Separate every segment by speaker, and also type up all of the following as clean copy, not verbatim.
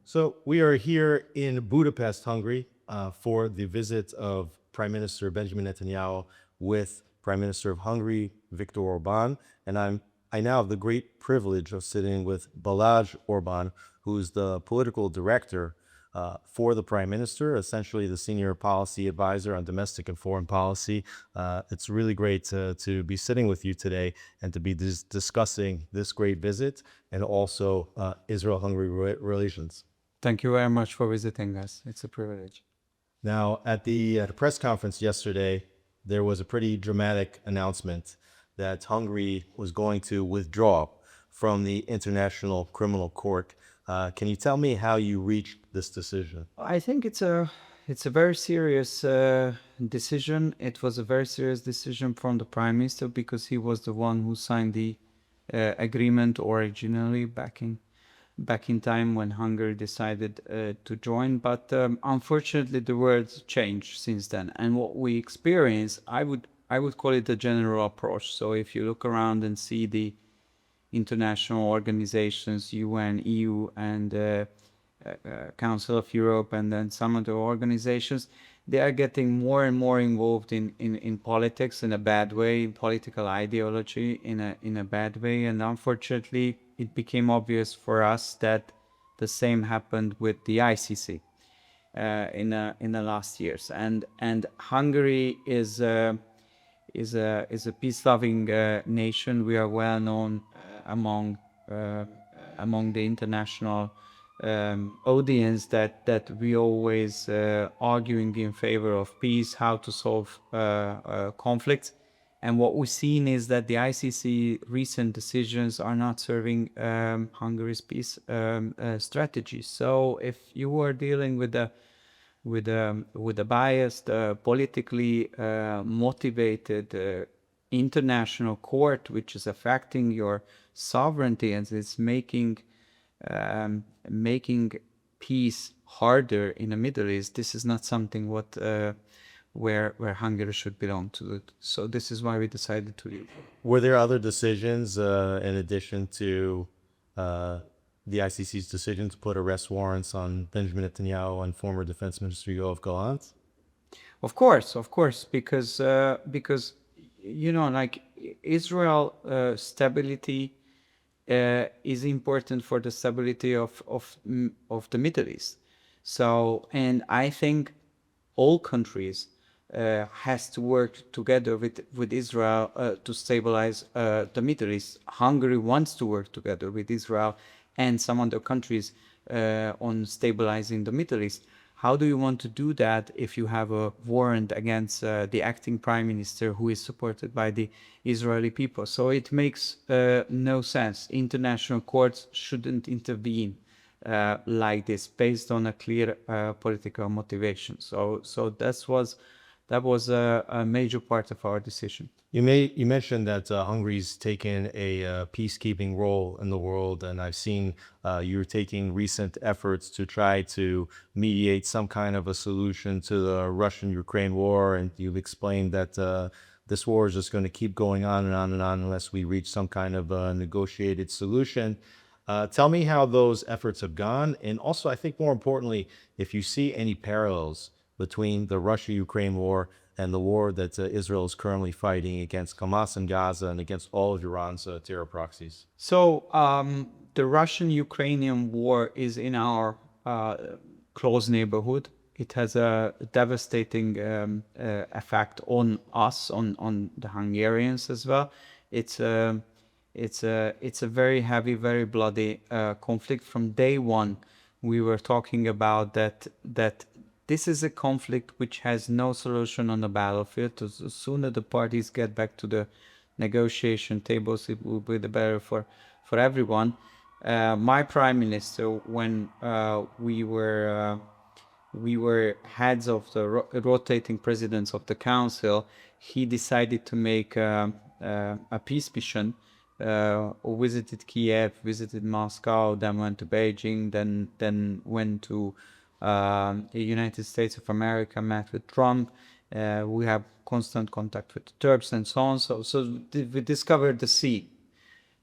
Speaker 1: So we are here in Budapest, Hungary, for the visit of Prime Minister Benjamin Netanyahu with Prime Minister of Hungary, Viktor Orbán. And I now have the great privilege of sitting with Balázs Orbán, who's the political director for the Prime Minister, essentially the senior policy advisor on domestic and foreign policy. It's really great to be sitting with you today and to be discussing this great visit and also Israel-Hungary relations.
Speaker 2: Thank you very much for visiting us. It's a privilege.
Speaker 1: Now, at the press conference yesterday, there was a pretty dramatic announcement that Hungary was going to withdraw from the International Criminal Court. Can you tell me how you reached this decision?
Speaker 2: I think it's a very serious decision. It was a very serious decision from the Prime Minister because he was the one who signed the agreement originally back in time when Hungary decided to join. But unfortunately, the world changed since then. And what we experience, I would call it a general approach. So if you look around and see the international organizations, UN, EU, and Council of Europe, and then some other organizations, they are getting more and more involved in politics in a bad way, in political ideology in a bad way. And unfortunately, it became obvious for us that the same happened with the ICC in the last years. And Hungary is a peace-loving nation. We are well known among the international audience that we always arguing in favor of peace, how to solve conflicts. And what we've seen is that the ICC recent decisions are not serving Hungary's peace strategy. So if you are dealing with a biased, politically motivated international court, which is affecting your sovereignty and it's making peace harder in the Middle East, this is not something where Hungary should belong to. So this is why we decided to leave.
Speaker 1: Were there other decisions in addition to the ICC's decision to put arrest warrants on Benjamin Netanyahu and former Defense Minister Yoav Gallant?
Speaker 2: Of course, because like Israel stability is important for the stability of the Middle East. So, and I think all countries has to work together with Israel to stabilize the Middle East. Hungary wants to work together with Israel and some other countries on stabilizing the Middle East. How do you want to do that if you have a warrant against the acting prime minister who is supported by the Israeli people? So it makes no sense. International courts shouldn't intervene like this based on a clear political motivation. So that was a major part of our decision.
Speaker 1: You mentioned that Hungary's taken a peacekeeping role in the world, and I've seen you're taking recent efforts to try to mediate some kind of a solution to the Russian-Ukraine war, and you've explained that this war is just going to keep going on and on and on unless we reach some kind of a negotiated solution. Tell me how those efforts have gone, and also I think more importantly, if you see any parallels between the Russia-Ukraine war and the war that Israel is currently fighting against Hamas in Gaza and against all of Iran's terror proxies.
Speaker 2: So the Russian-Ukrainian war is in our close neighborhood. It has a devastating effect on us, on the Hungarians as well. It's a very heavy, very bloody conflict. From day one, we were talking about that this is a conflict which has no solution on the battlefield. The sooner the parties get back to the negotiation tables, it will be the better for everyone. My prime minister, when we were heads of the rotating presidents of the council, he decided to make a peace mission. Visited Kiev, visited Moscow, then went to Beijing, then went to the United States of America, met with Trump. We have constant contact with the Turks and so on. So we discovered the sea,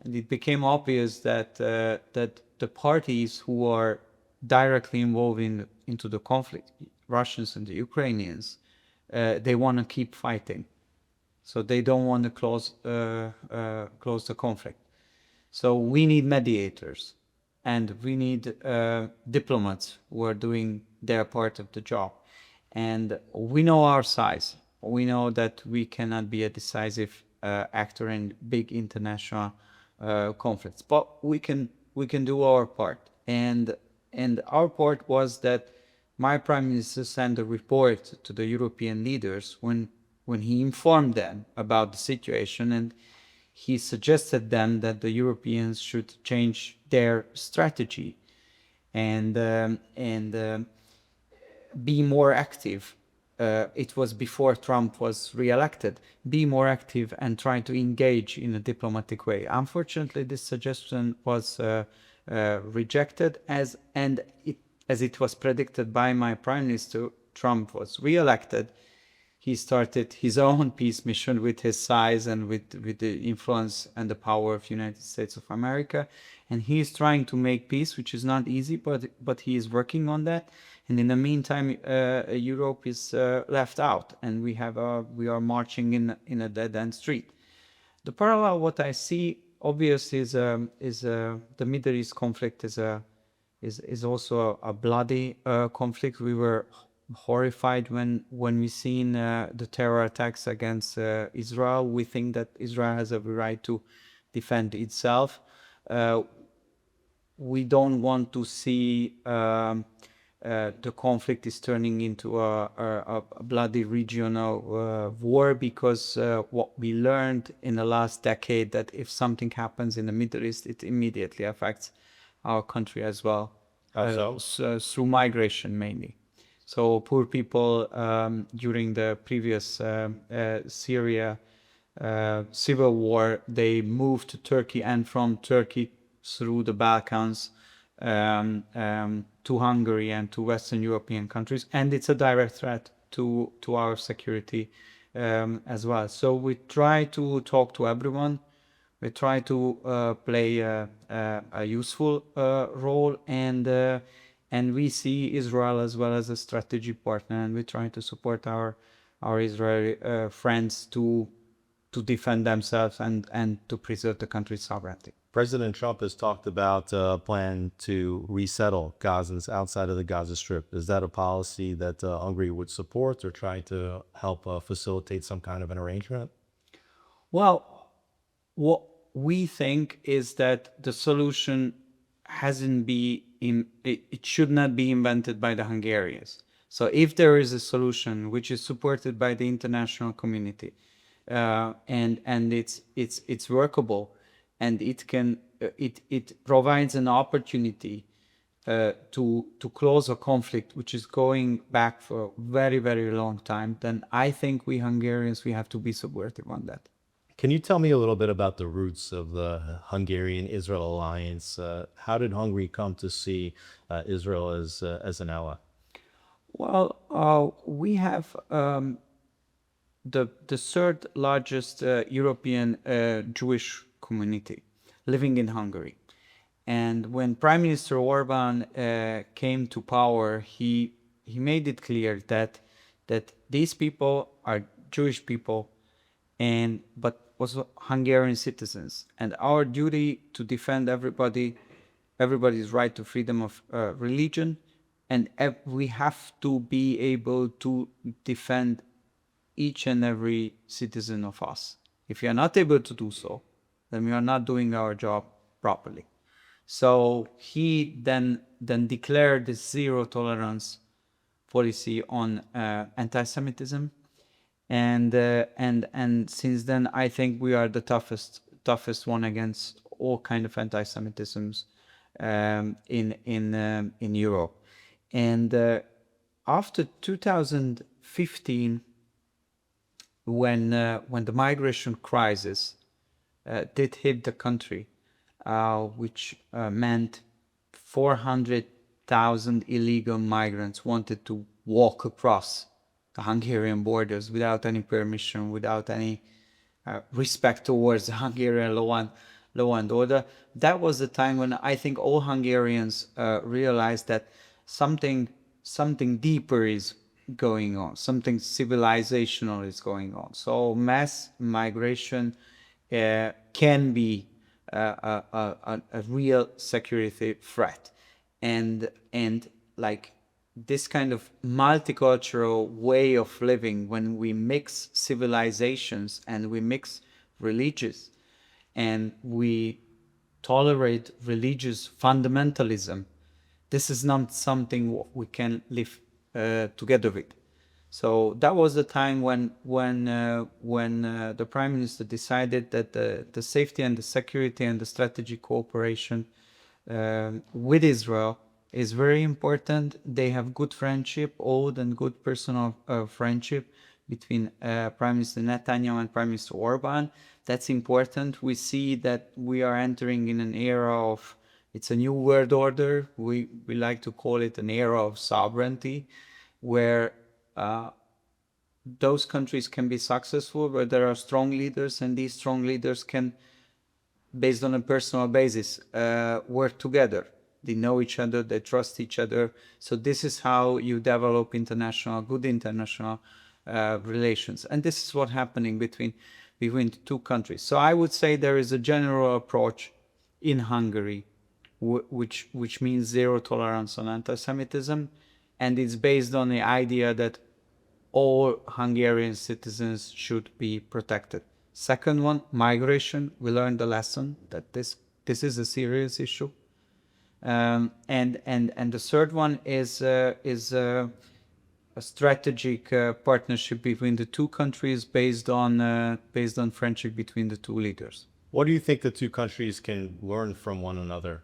Speaker 2: and it became obvious that the parties who are directly involved into the conflict, Russians and the Ukrainians, they want to keep fighting. So they don't want to close the conflict. So we need mediators, and we need diplomats who are doing their part of the job. And we know our size. We know that we cannot be a decisive actor in big international conflicts, but we can do our part. And our part was that my prime minister sent a report to the European leaders when he informed them about the situation, and he suggested them that the Europeans should change their strategy and be more active. It was before Trump was re-elected. Be more active and try to engage in a diplomatic way. Unfortunately, this suggestion was rejected, as it was predicted by my prime minister. Trump was re-elected. He started his own peace mission with his size and with the influence and the power of the United States of America. And he is trying to make peace, which is not easy, but he is working on that. And in the meantime, Europe is left out, and we are marching in a dead-end street. The parallel, what I see, obviously, is the Middle East conflict is also a bloody conflict. We were horrified when we seen the terror attacks against Israel. We think that Israel has a right to defend itself. We don't want to see the conflict is turning into a bloody regional war, because what we learned in the last decade, that if something happens in the Middle East, it immediately affects our country as well. Through migration mainly. So poor people during the previous Syria civil war, they moved to Turkey, and from Turkey through the Balkans to Hungary and to Western European countries, and it's a direct threat to our security as well. So we try to talk to everyone. We try to play a useful role, and we see Israel as well as a strategic partner, and we try to support our Israeli friends to defend themselves and to preserve the country's sovereignty.
Speaker 1: President Trump has talked about a plan to resettle Gazans outside of the Gaza Strip. Is that a policy that Hungary would support, or try to help facilitate some kind of an arrangement?
Speaker 2: Well, what we think is that the solution it should not be invented by the Hungarians. So if there is a solution which is supported by the international community, and it's workable, and it provides an opportunity to close a conflict which is going back for a very, very long time, then I think we Hungarians, we have to be supportive on that.
Speaker 1: Can you tell me a little bit about the roots of the Hungarian-Israel alliance? How did Hungary come to see Israel as an ally?
Speaker 2: Well, we have the third largest European Jewish community living in Hungary. And when Prime Minister Orbán came to power, he made it clear that these people are Jewish people, but also Hungarian citizens, and our duty to defend everybody's right to freedom of religion, and we have to be able to defend each and every citizen of us. If we are not able to do so, then we are not doing our job properly. So he then declared this zero tolerance policy on anti-Semitism, and since then I think we are the toughest one against all kind of anti-Semitisms in Europe. And after 2015, when the migration crisis did hit the country, which meant 400,000 illegal migrants wanted to walk across the Hungarian borders without any permission, without any respect towards the Hungarian law law and order. That was the time when I think all Hungarians realized that something deeper is going on, something civilizational is going on. So mass migration can be a real security threat, and like this kind of multicultural way of living, when we mix civilizations and we mix religions and we tolerate religious fundamentalism, this is not something we can live together with. So that was the time when the Prime Minister decided that the safety and the security and the strategic cooperation with Israel is very important. They have good friendship, old and good personal friendship between Prime Minister Netanyahu and Prime Minister Orbán. That's important. We see that we are entering in an era of, it's a new world order. We like to call it an era of sovereignty, where those countries can be successful, where there are strong leaders, and these strong leaders can, based on a personal basis, work together. They know each other, they trust each other. So this is how you develop good international relations. And this is what's happening between the two countries. So I would say there is a general approach in Hungary, which means zero tolerance on anti-Semitism. And it's based on the idea that all Hungarian citizens should be protected. Second one, migration. We learned the lesson that this is a serious issue. And the third one is a strategic partnership between the two countries based on friendship between the two leaders.
Speaker 1: What do you think the two countries can learn from one another?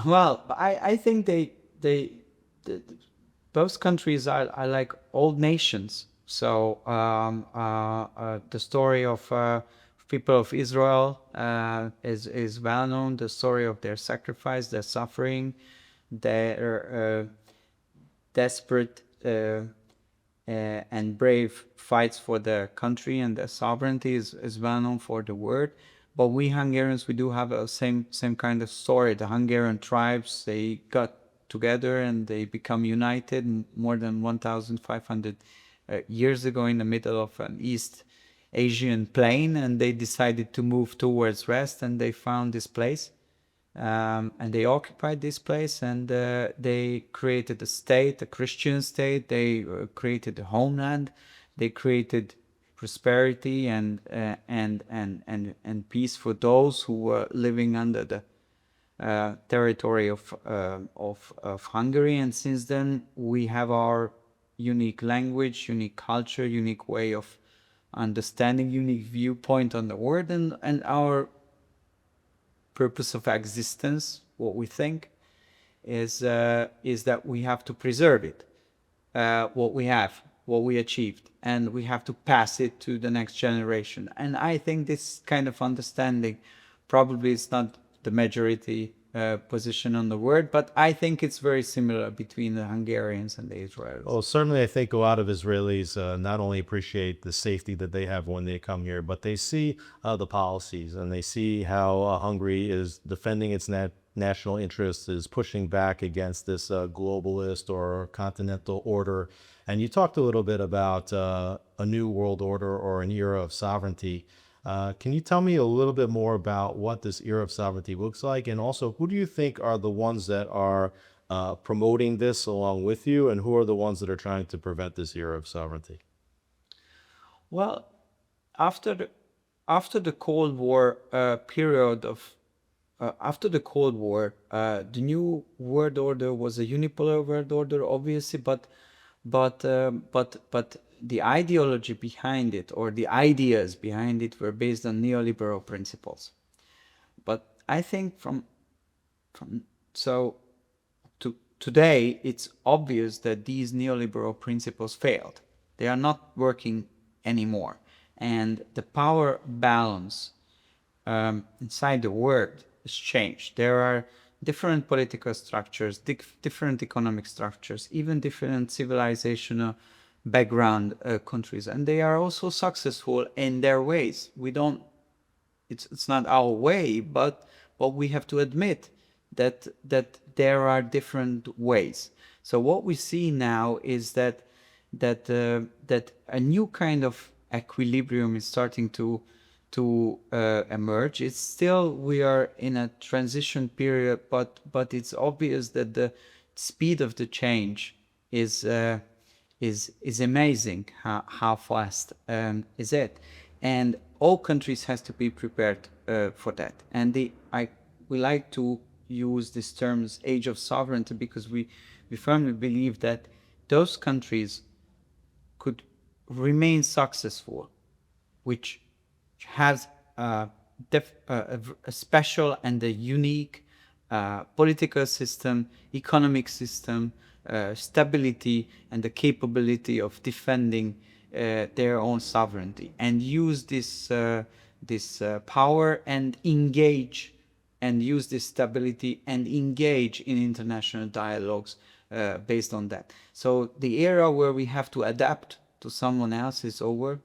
Speaker 2: Well, I think both countries are like old nations. So the story of people of Israel is well known. The story of their sacrifice, their suffering, their desperate and brave fights for their country and their sovereignty is well known for the world. But we Hungarians, we do have a same kind of story. The Hungarian tribes, they got together and they become united more than 1,500 years ago in the middle of an East Asian plain, and they decided to move towards west, and they found this place, and they occupied this place, and they created a state, a Christian state. They created a homeland. They created prosperity and peace for those who were living under the territory of Hungary. And since then, we have our unique language, unique culture, unique way of understanding, unique viewpoint on the world, and our purpose of existence. What we think is that we have to preserve it, what we have, what we achieved, and we have to pass it to the next generation. And I think this kind of understanding probably is not the majority position on the world, but I think it's very similar between the Hungarians and the Israelis.
Speaker 1: Well, certainly I think a lot of Israelis not only appreciate the safety that they have when they come here, but they see the policies, and they see how Hungary is defending its national interests, is pushing back against this globalist or continental order. And you talked a little bit about a new world order or an era of sovereignty. Can you tell me a little bit more about what this era of sovereignty looks like? And also, who do you think are the ones that are promoting this along with you, and who are the ones that are trying to prevent this era of sovereignty?
Speaker 2: Well, after the Cold War period of after the Cold War, the new world order was a unipolar world order, obviously, but the ideology behind it, or the ideas behind it, were based on neoliberal principles. But I think today, it's obvious that these neoliberal principles failed. They are not working anymore. And the power balance inside the world has changed. There are different political structures, different economic structures, even different civilizational background countries, and they are also successful in their ways. We don't it's not our way, but we have to admit that there are different ways. So what we see now is that a new kind of equilibrium is starting to emerge. It's still, we are in a transition period, but it's obvious that the speed of the change is amazing. How fast is it? And all countries has to be prepared for that. And we like to use these terms age of sovereignty, because we firmly believe that those countries could remain successful which has a special and a unique political system, economic system, stability, and the capability of defending their own sovereignty, and use this power and engage, and use this stability and engage in international dialogues based on that. So the era where we have to adapt to someone else is over.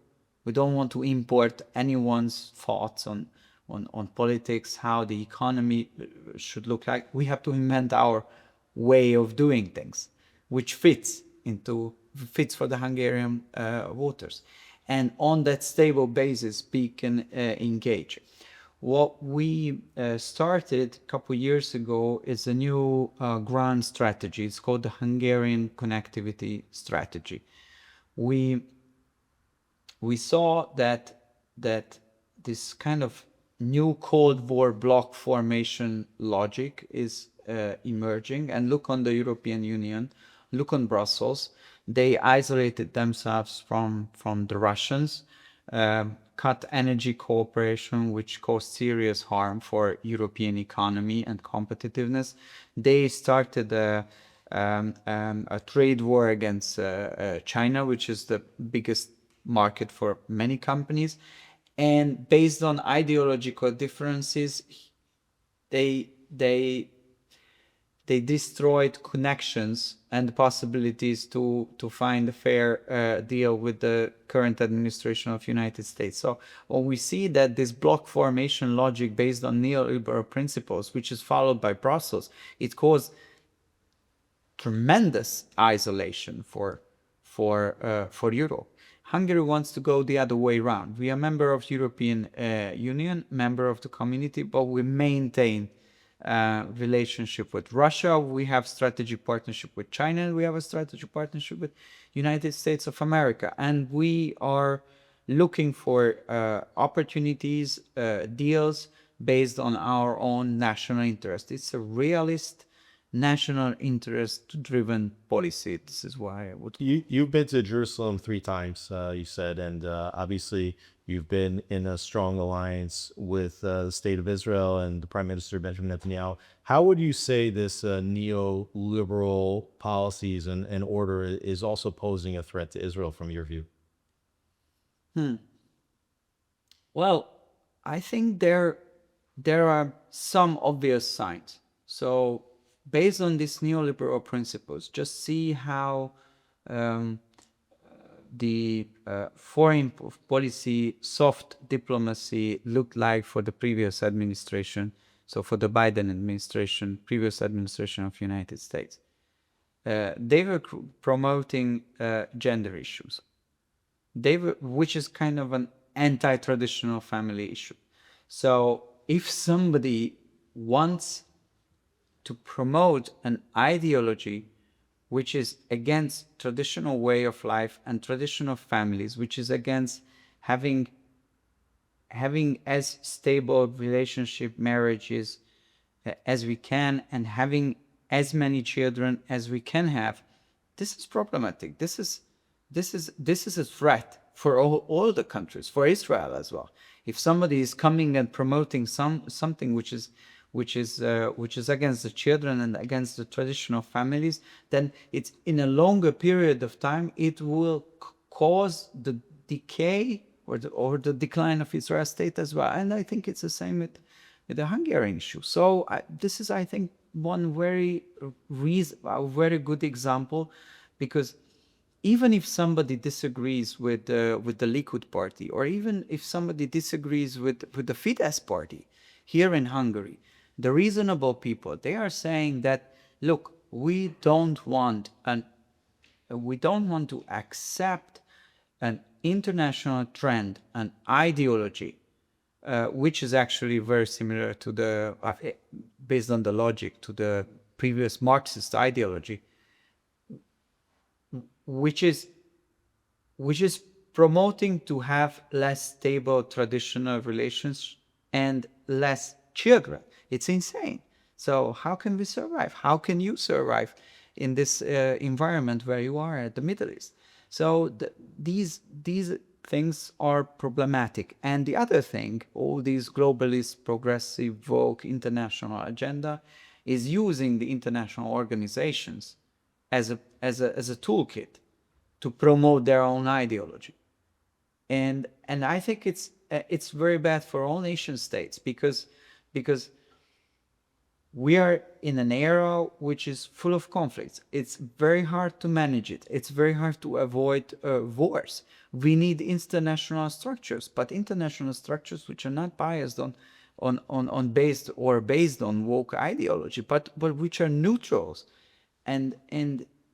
Speaker 2: We don't want to import anyone's thoughts on politics, how the economy should look like. We have to invent our way of doing things, which fits for the Hungarian voters. And on that stable basis, we can engage. What we started a couple years ago is a new grand strategy. It's called the Hungarian Connectivity Strategy. We saw that this kind of new Cold War bloc formation logic is emerging. And look on the European Union, look on Brussels. They isolated themselves from the Russians, cut energy cooperation, which caused serious harm for European economy and competitiveness. They started a trade war against China, which is the biggest market for many companies. And based on ideological differences, they destroyed connections and possibilities to find a fair deal with the current administration of United States. So when we see that this bloc formation logic based on neoliberal principles, which is followed by Brussels, it caused tremendous isolation for Europe. Hungary wants to go the other way around. We are a member of European Union, member of the community, but we maintain relationship with Russia. We have strategic partnership with China, and we have a strategic partnership with United States of America. And we are looking for opportunities, deals based on our own national interest. It's a realist, national interest-driven policy. This is why I would...
Speaker 1: You've been to Jerusalem 3 times, you said, and obviously you've been in a strong alliance with the state of Israel and the Prime Minister Benjamin Netanyahu. How would you say this neoliberal policies and order is also posing a threat to Israel from your view?
Speaker 2: Well, I think there are some obvious signs. So based on these neoliberal principles, just see how the foreign policy, soft diplomacy looked like for the previous administration. So for the Biden administration, previous administration of United States. They were promoting gender issues. Which is kind of an anti-traditional family issue. So if somebody wants to promote an ideology which is against traditional way of life and traditional families, which is against having as stable relationship marriages as we can, and having as many children as we can have, this is problematic. This is a threat for all the countries, for Israel as well. If somebody is coming and promoting something which is against the children and against the traditional families, then it's in a longer period of time, it will cause the decay or the decline of Israel state as well. And I think it's the same with the Hungarian issue. So this is, I think, one very good example, because even if somebody disagrees with the Likud party, or even if somebody disagrees with the Fidesz party here in Hungary, the reasonable people, they are saying that, look, we don't want to accept an international trend, an ideology, which is actually very similar to the, based on the logic, to the previous Marxist ideology, which is promoting to have less stable traditional relations and less children. It's insane. So how can we survive? How can you survive in this environment where you are at the Middle East? So these things are problematic. And the other thing, all these globalist, progressive, woke, international agenda is using the international organizations as a toolkit to promote their own ideology. And I think it's very bad for all nation states, because we are in an era which is full of conflicts. It's very hard to manage it. It's very hard to avoid wars. We need international structures, but international structures which are not biased based on woke ideology, but which are neutrals, and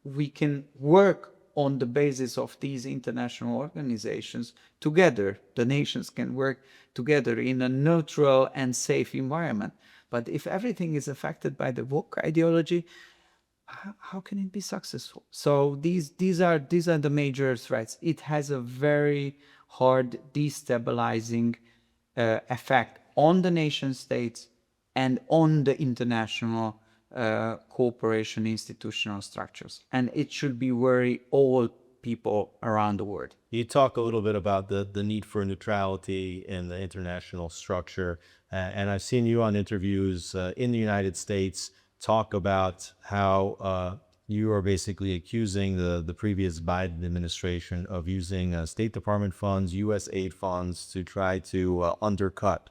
Speaker 2: we can work on the basis of these international organizations together. The nations can work together in a neutral and safe environment. But if everything is affected by the woke ideology, how can it be successful? So these are the major threats. It has a very hard destabilizing effect on the nation states and on the international cooperation institutional structures, and it should be worry all people around the world.
Speaker 1: You talk a little bit about the need for neutrality in the international structure, and I've seen you on interviews in the United States talk about how you are basically accusing the previous Biden administration of using State Department funds, U.S. aid funds to try to undercut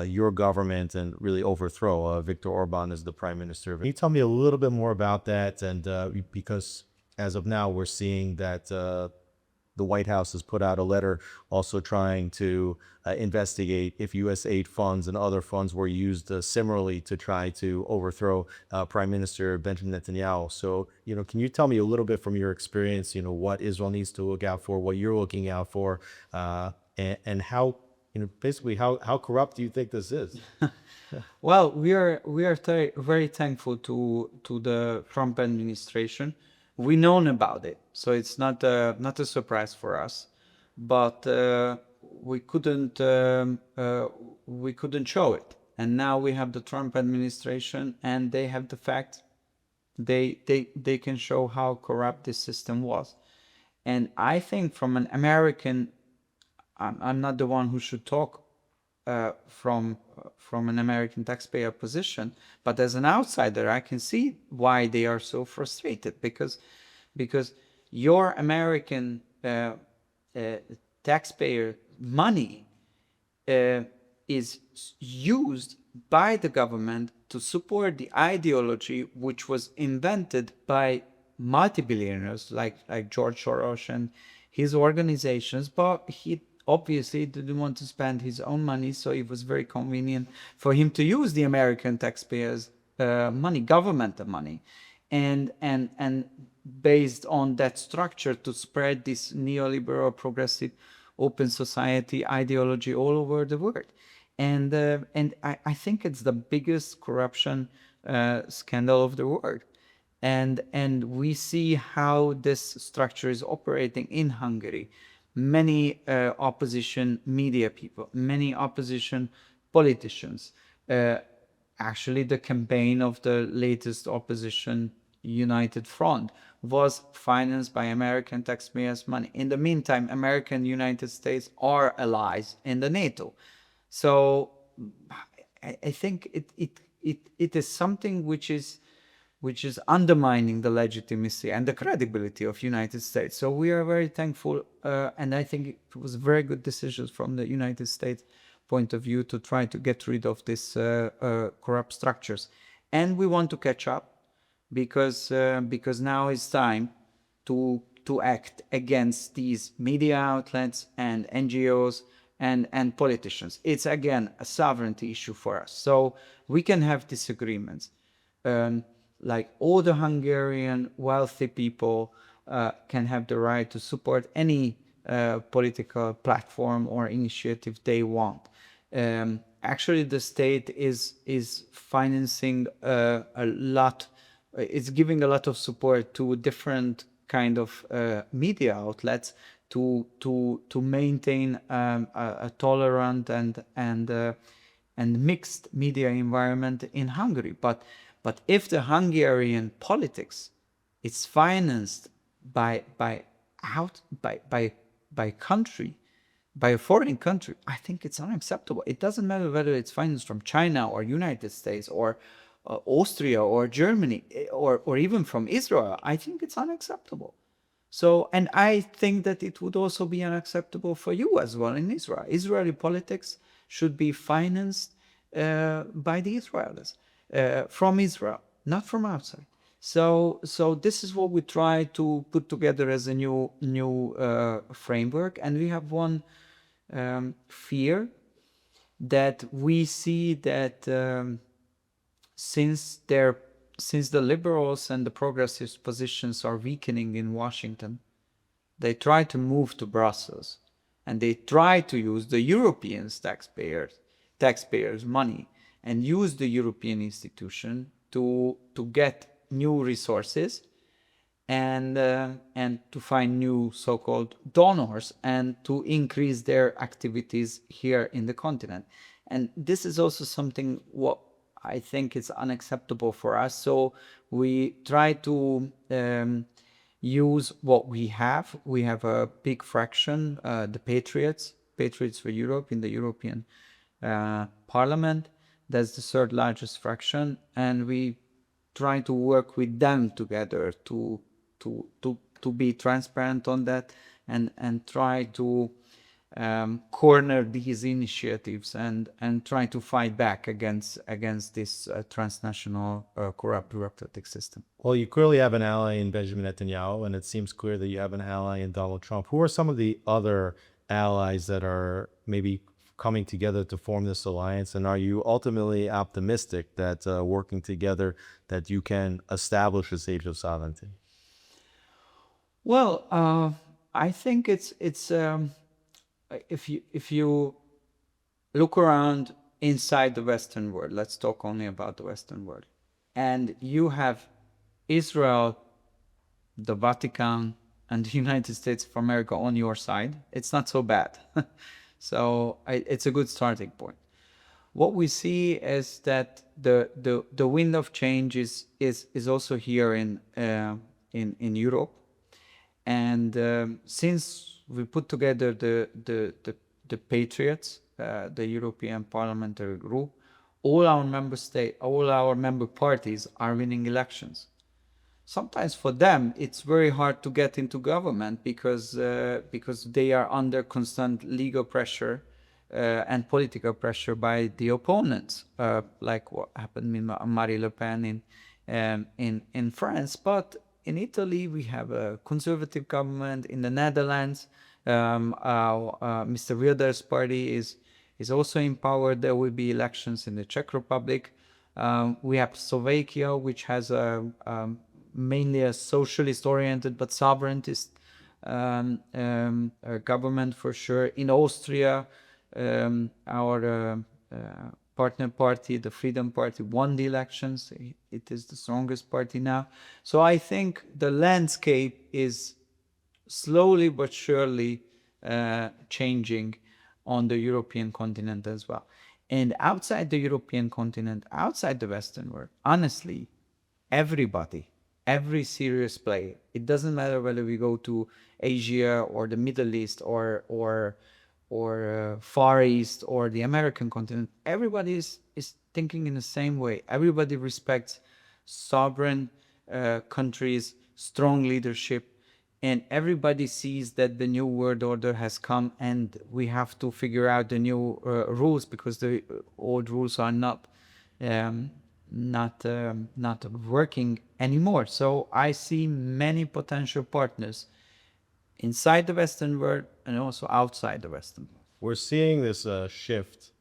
Speaker 1: your government and really overthrow Viktor Orbán as the prime minister. Can you tell me a little bit more about that? And because as of now, we're seeing that the White House has put out a letter also trying to investigate if U.S. aid funds and other funds were used similarly to try to overthrow Prime Minister Benjamin Netanyahu. So, can you tell me a little bit from your experience, what Israel needs to look out for, what you're looking out for, and how, basically how corrupt do you think this is?
Speaker 2: Well, we are very thankful to the Trump administration. We known about it, so it's not a surprise for us, but we couldn't show it. And now we have the Trump administration, and they have the facts. They can show how corrupt this system was. And I think from an American, I'm not the one who should talk from an American taxpayer position, but as an outsider, I can see why they are so frustrated, because your American taxpayer money is used by the government to support the ideology which was invented by multi-billionaires like George Soros and his organizations, but he obviously didn't want to spend his own money, so it was very convenient for him to use the American taxpayers' money, government money, and based on that structure to spread this neoliberal, progressive, open society ideology all over the world. And I think it's the biggest corruption scandal of the world. And we see how this structure is operating in Hungary. Many opposition media people, many opposition politicians. Actually, the campaign of the latest opposition United Front was financed by American taxpayers' money. In the meantime, America and United States are allies in the NATO. So I think it is something which is undermining the legitimacy and the credibility of United States. So we are very thankful, and I think it was very good decisions from the United States point of view to try to get rid of these corrupt structures. And we want to catch up because now it's time to act against these media outlets and NGOs and politicians. It's again a sovereignty issue for us. So we can have disagreements. Like all the Hungarian wealthy people can have the right to support any political platform or initiative they want. Actually, the state is financing a lot. It's giving a lot of support to different kind of media outlets to maintain a tolerant and mixed media environment in Hungary. But if the Hungarian politics is financed by country, by a foreign country, I think it's unacceptable. It doesn't matter whether it's financed from China or United States or Austria or Germany or even from Israel. I think it's unacceptable. So, and I think that it would also be unacceptable for you as well in Israel. Israeli politics should be financed by the Israelis, from Israel, not from outside. So this is what we try to put together as a new framework, and we have one fear that we see that since the liberals and the progressive positions are weakening in Washington, they try to move to Brussels, and they try to use the European taxpayers' money and use the European institution to get new resources and to find new so-called donors and to increase their activities here in the continent. And this is also something what I think is unacceptable for us. So we try to use what we have. We have a big fraction, the Patriots for Europe in the European Parliament. That's the third largest fraction, and we try to work with them together to be transparent on that and try to corner these initiatives and try to fight back against this transnational corrupt bureaucratic system.
Speaker 1: Well, you clearly have an ally in Benjamin Netanyahu, and it seems clear that you have an ally in Donald Trump. Who are some of the other allies that are maybe coming together to form this alliance? And are you ultimately optimistic that working together, that you can establish a stage of sovereignty?
Speaker 2: Well, I think it's if you look around inside the Western world, let's talk only about the Western world, and you have Israel, the Vatican, and the United States of America on your side, it's not so bad. So it's a good starting point. What we see is that the wind of change is also here in Europe, and since we put together the Patriots, the European Parliamentary Group, all our member parties are winning elections. Sometimes for them it's very hard to get into government because they are under constant legal pressure and political pressure by the opponents, like what happened with Marine Le Pen in France. But in Italy we have a conservative government. In the Netherlands, Mr. Wilders' party is also in power. There will be elections in the Czech Republic. We have Slovakia, which has mainly a socialist-oriented but sovereigntist government for sure. In Austria, our partner party, the Freedom Party, won the elections. It is the strongest party now. So I think the landscape is slowly but surely changing on the European continent as well. And outside the European continent, outside the Western world, honestly, every serious player, it doesn't matter whether we go to Asia or the Middle East or Far East or the American continent, everybody is thinking in the same way. Everybody respects sovereign countries, strong leadership, and everybody sees that the new world order has come and we have to figure out the new rules because the old rules are not working anymore. So I see many potential partners inside the Western world and also outside the Western world.
Speaker 1: We're seeing this shift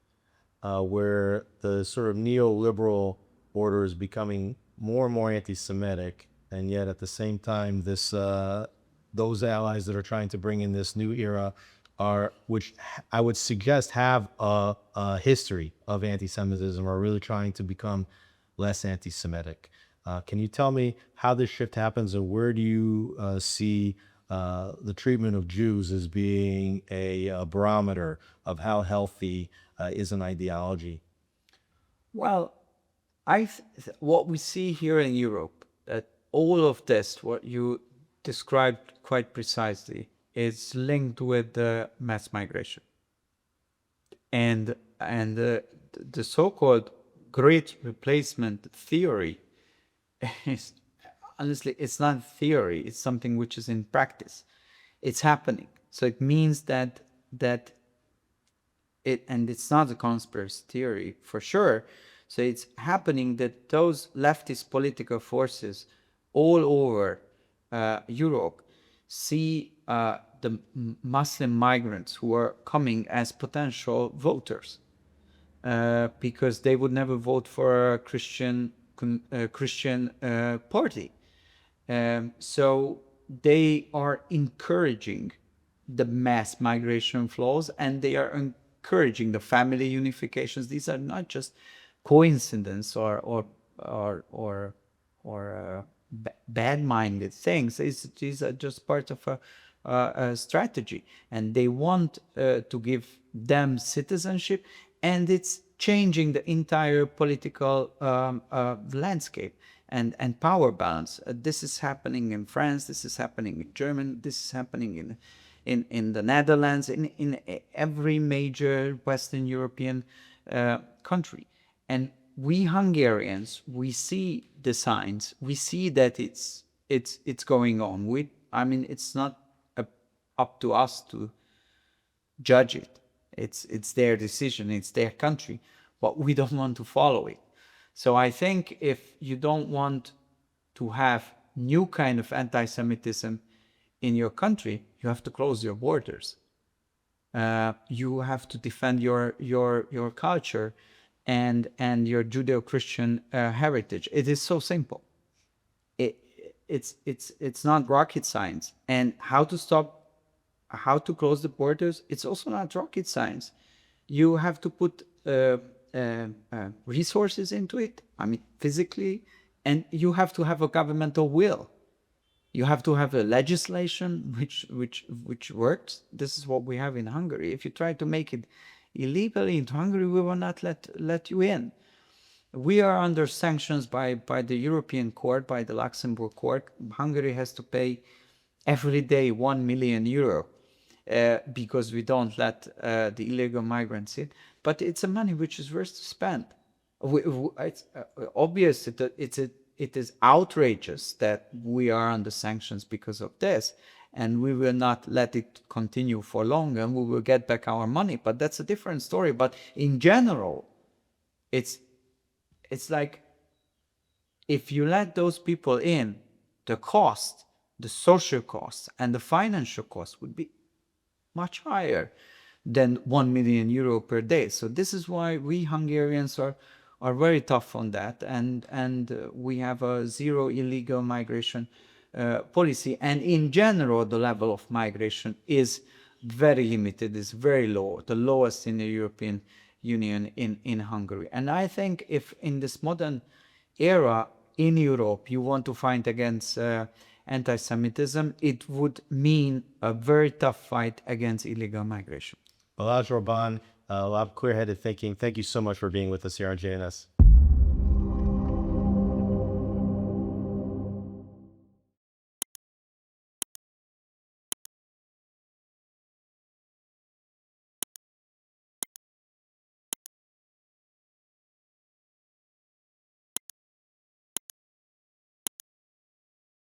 Speaker 1: where the sort of neoliberal order is becoming more and more anti-Semitic, and yet at the same time, those allies that are trying to bring in this new era which I would suggest have a history of anti-Semitism, are really trying to become less anti-Semitic. Can you tell me how this shift happens, and where do you see the treatment of Jews as being a barometer of how healthy is an ideology?
Speaker 2: Well, what we see here in Europe, that all of this, what you described quite precisely, is linked with the mass migration. And the so-called great replacement theory is, honestly, it's not theory, it's something which is in practice. It's happening. So it means that and it's not a conspiracy theory for sure. So it's happening that those leftist political forces all over Europe see the Muslim migrants who are coming as potential voters because they would never vote for a Christian party. So they are encouraging the mass migration flows, and they are encouraging the family unifications. These are not just coincidence or bad-minded things. These are just part of a strategy, and they want to give them citizenship, and it's changing the entire political landscape and power balance. This is happening in France. This is happening in Germany. This is happening in the Netherlands. In every major Western European country. And we Hungarians, we see the signs. We see that it's going on. I mean, it's not up to us to judge it. It's their decision. It's their country, but we don't want to follow it. So I think if you don't want to have new kind of anti-Semitism in your country, you have to close your borders. You have to defend your culture and your Judeo-Christian heritage. It is so simple. It's not rocket science. And how to close the borders, it's also not rocket science. You have to put resources into it, I mean physically, and you have to have a governmental will. You have to have a legislation which works. This is what we have in Hungary. If you try to make it illegally into Hungary, we will not let you in. We are under sanctions by the European Court, by the Luxembourg Court. Hungary has to pay every day 1 million euro because we don't let the illegal migrants in. But it's a money which is worth to spend. It's obvious it is outrageous that we are under sanctions because of this, and we will not let it continue for long, and we will get back our money. But that's a different story. But in general, it's like if you let those people in, the cost, the social costs, and the financial costs would be much higher than 1 million euro per day. So this is why we Hungarians are very tough on that, and we have a zero illegal migration policy. And in general, the level of migration is very limited, is very low, the lowest in the European Union in Hungary. And I think if in this modern era in Europe you want to fight against anti-Semitism, it would mean a very tough fight against illegal migration.
Speaker 1: Balázs Orbán, a lot of clear-headed thinking. Thank you so much for being with us here on JNS.